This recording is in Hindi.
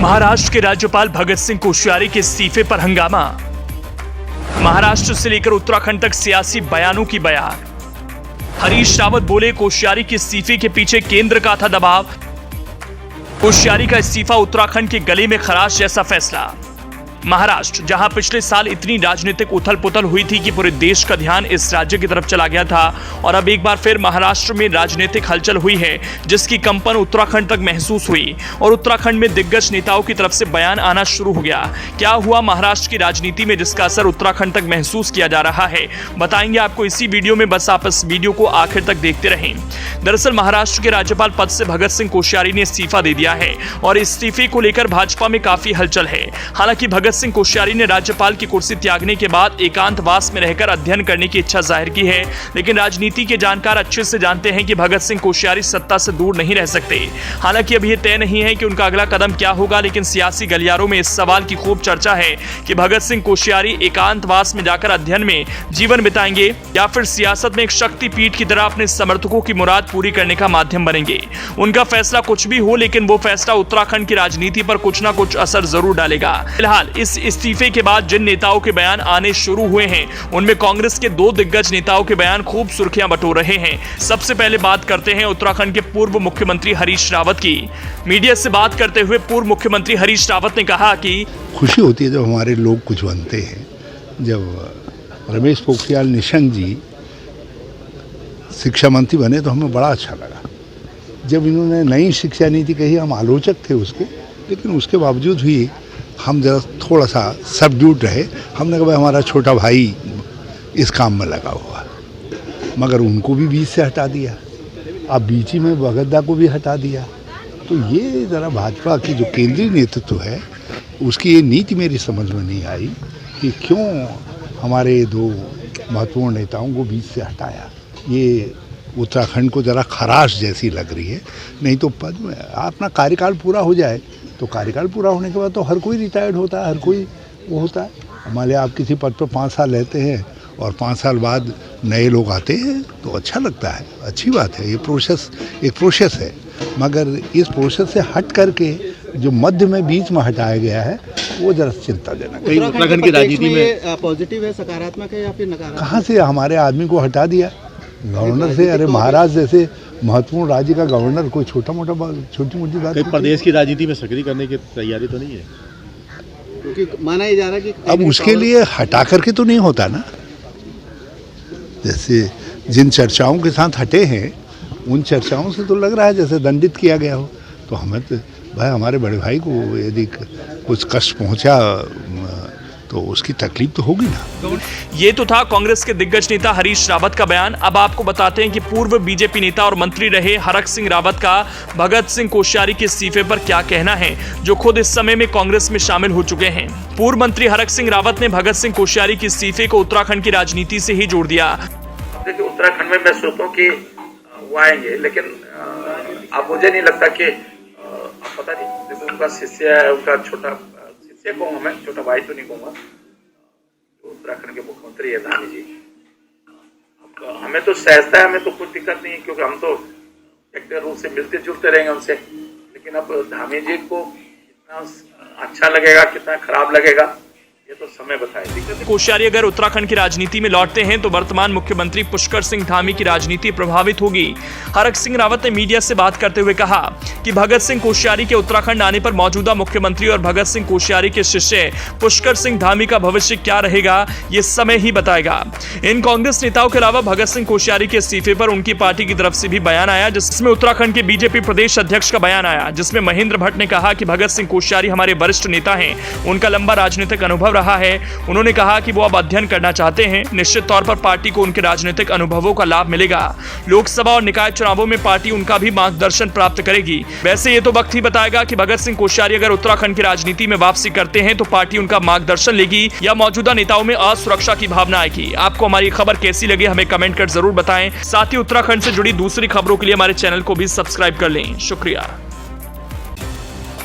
महाराष्ट्र के राज्यपाल भगत सिंह कोश्यारी के इस्तीफे पर हंगामा। महाराष्ट्र से लेकर उत्तराखंड तक सियासी बयानों की बयान। हरीश रावत बोले, कोश्यारी के इस्तीफे के पीछे केंद्र का था दबाव। कोश्यारी का इस्तीफा उत्तराखंड के गले में खराश जैसा फैसला। महाराष्ट्र, जहां पिछले साल इतनी राजनीतिक उथल पुथल हुई थी कि पूरे देश का ध्यान इस राज्य की तरफ चला गया था, और अब एक बार फिर महाराष्ट्र में राजनीतिक हलचल हुई है जिसकी कंपन उत्तराखंड तक महसूस हुई और उत्तराखंड में दिग्गज नेताओं की तरफ से बयान आना शुरू हो गया। क्या हुआ महाराष्ट्र की राजनीति में जिसका असर उत्तराखंड तक महसूस किया जा रहा है, बताएंगे आपको इसी वीडियो में। बस आप इस वीडियो को आखिर तक देखते रहें। दरअसल महाराष्ट्र के राज्यपाल पद से भगत सिंह कोश्यारी ने इस्तीफा दे दिया है और इस्तीफे को लेकर भाजपा में काफी हलचल है। हालांकि भगत सिंह कोश्यारी ने राज्यपाल की कुर्सी त्यागने के बाद एकांतवास में रहकर अध्ययन करने की इच्छा जाहिर की है, लेकिन राजनीति के जानकार अच्छे से जानते हैं कि भगत सिंह कोश्यारी सत्ता से दूर नहीं रह सकते। हालांकि अभी यह तय नहीं है कि उनका अगला कदम क्या होगा, लेकिन सियासी गलियारों में इस सवाल की खूब चर्चा है कि भगत सिंह कोश्यारी एकांतवास में जाकर अध्ययन में जीवन बिताएंगे या फिर सियासत में एक शक्तिपीठ की तरह अपने समर्थकों की मुराद पूरी करने का माध्यम बनेंगे। उनका फैसला कुछ भी हो, लेकिन वो फैसला उत्तराखंड की राजनीति पर कुछ ना कुछ असर जरूर डालेगा। फिलहाल इस इस्तीफे के बाद जिन नेताओं के बयान आने शुरू हुए हैं उनमें कांग्रेस के दो दिग्गज नेताओं के बयान खूब सुर्खियां बटोर रहे हैं। सबसे पहले बात करते हैं उत्तराखंड के पूर्व मुख्यमंत्री हरीश रावत की। मीडिया से बात करते हुए पूर्व मुख्यमंत्री हरीश रावत ने कहा कि खुशी होती है जब हमारे लोग कुछ बनते हैं। जब रमेश पोखरियाल निशंक जी शिक्षा मंत्री बने तो हमें बड़ा अच्छा लगा। जब इन्होंने नई शिक्षा नीति कही, हम आलोचक थे उसके, लेकिन उसके बावजूद भी हम जरा थोड़ा सा सबड्यूड रहे। हमने कहा भाई हमारा छोटा भाई इस काम में लगा हुआ, मगर उनको भी बीच से हटा दिया। अब बीच में भगतदा को भी हटा दिया। तो ये ज़रा भाजपा की जो केंद्रीय नेतृत्व है उसकी ये नीति मेरी समझ में नहीं आई कि क्यों हमारे दो महत्वपूर्ण नेताओं को बीच से हटाया। ये उत्तराखंड को ज़रा खराश जैसी लग रही है। नहीं तो पद में अपना कार्यकाल पूरा हो जाए तो कार्यकाल पूरा होने के बाद तो हर कोई रिटायर्ड होता है, हर कोई वो होता है। मान लिया आप किसी पद पर 5 साल रहते हैं और 5 साल बाद नए लोग आते हैं तो अच्छा लगता है, अच्छी बात है। ये एक प्रोसेस है, मगर इस प्रोसेस से हट करके जो मध्य में बीच में हटाया गया है वो जरा चिंताजनक है। उत्तराखंड की राजनीति में पॉजिटिव है, सकारात्मक है या फिर नकारात्मक? कहाँ से हमारे आदमी को हटा दिया गवर्नर से? अरे महाराष्ट्र जैसे महत्वपूर्ण राज्य का गवर्नर कोई छोटी मोटी बात? प्रदेश की राजनीति में सक्रिय करने की तैयारी तो नहीं है, क्योंकि माना ही जा रहा है कि अब उसके लिए हटा करके तो नहीं होता ना। जैसे जिन चर्चाओं के साथ हटे हैं उन चर्चाओं से तो लग रहा है जैसे दंडित किया गया हो। तो हमें तो भाई हमारे बड़े भाई को यदि कुछ कष्ट पहुंचा तो उसकी तकलीफ तो होगी ना। ये तो था कांग्रेस के दिग्गज नेता हरीश रावत का बयान। अब आपको बताते हैं कि पूर्व बीजेपी नेता और मंत्री रहे हरक सिंह रावत का भगत सिंह कोश्यारी के इस्तीफे पर क्या कहना है, जो खुद इस समय में कांग्रेस में शामिल हो चुके हैं। पूर्व मंत्री हरक सिंह रावत ने भगत सिंह कोश्यारी के इस्तीफे को उत्तराखंड की राजनीति से ही जोड़ दिया। देखिए, उत्तराखंड में मैं सोचता हूँ कि वो आएंगे, लेकिन अब मुझे नहीं लगता कि पता नहीं, देखो उनका शिष्य है, उनका छोटा शिष्य कहूँगा मैं, छोटा भाई तो नहीं कहूँगा, तो उत्तराखंड के मुख्यमंत्री है धामी जी। हमें तो सहजता है, हमें तो कोई दिक्कत नहीं है, क्योंकि हम तो व्यक्तिगत रूप से मिलते जुलते रहेंगे उनसे। लेकिन अब धामी जी को कितना अच्छा लगेगा, कितना खराब लगेगा, ये तो समय बताएगा। कोश्यारी अगर उत्तराखंड की राजनीति में लौटते हैं तो वर्तमान मुख्यमंत्री पुष्कर सिंह धामी की राजनीति प्रभावित होगी। हरक सिंह रावत ने मीडिया से बात करते हुए कहा कि भगत सिंह कोश्यारी के उत्तराखंड आने पर मौजूदा मुख्यमंत्री और भगत सिंह कोश्यारी के शिष्य पुष्कर सिंह धामी का भविष्य क्या रहेगा ये समय ही बताएगा। इन कांग्रेस नेताओं के अलावा भगत सिंह कोश्यारी के इस्तीफे पर उनकी पार्टी की तरफ से भी बयान आया, जिसमें उत्तराखंड के बीजेपी प्रदेश अध्यक्ष का बयान आया, जिसमें महेंद्र भट्ट ने कहा कि भगत सिंह कोश्यारी हमारे वरिष्ठ नेता हैं, उनका लंबा राजनीतिक अनुभव रहा है। उन्होंने कहा कि वो अब अध्ययन करना चाहते हैं। निश्चित तौर पर पार्टी को उनके राजनीतिक अनुभवों का लाभ मिलेगा। लोकसभा और निकाय चुनावों में पार्टी उनका भी मार्गदर्शन प्राप्त करेगी। वैसे ये तो वक्त ही बताएगा कि भगत सिंह कोश्यारी अगर उत्तराखंड की राजनीति में वापसी करते हैं तो पार्टी उनका मार्गदर्शन लेगी या मौजूदा नेताओं में असुरक्षा की भावना आएगी। आपको हमारी खबर कैसी लगी हमें कमेंट कर जरूर बताएं। साथ ही उत्तराखंड से जुड़ी दूसरी खबरों के लिए हमारे चैनल को भी सब्सक्राइब कर लें। शुक्रिया।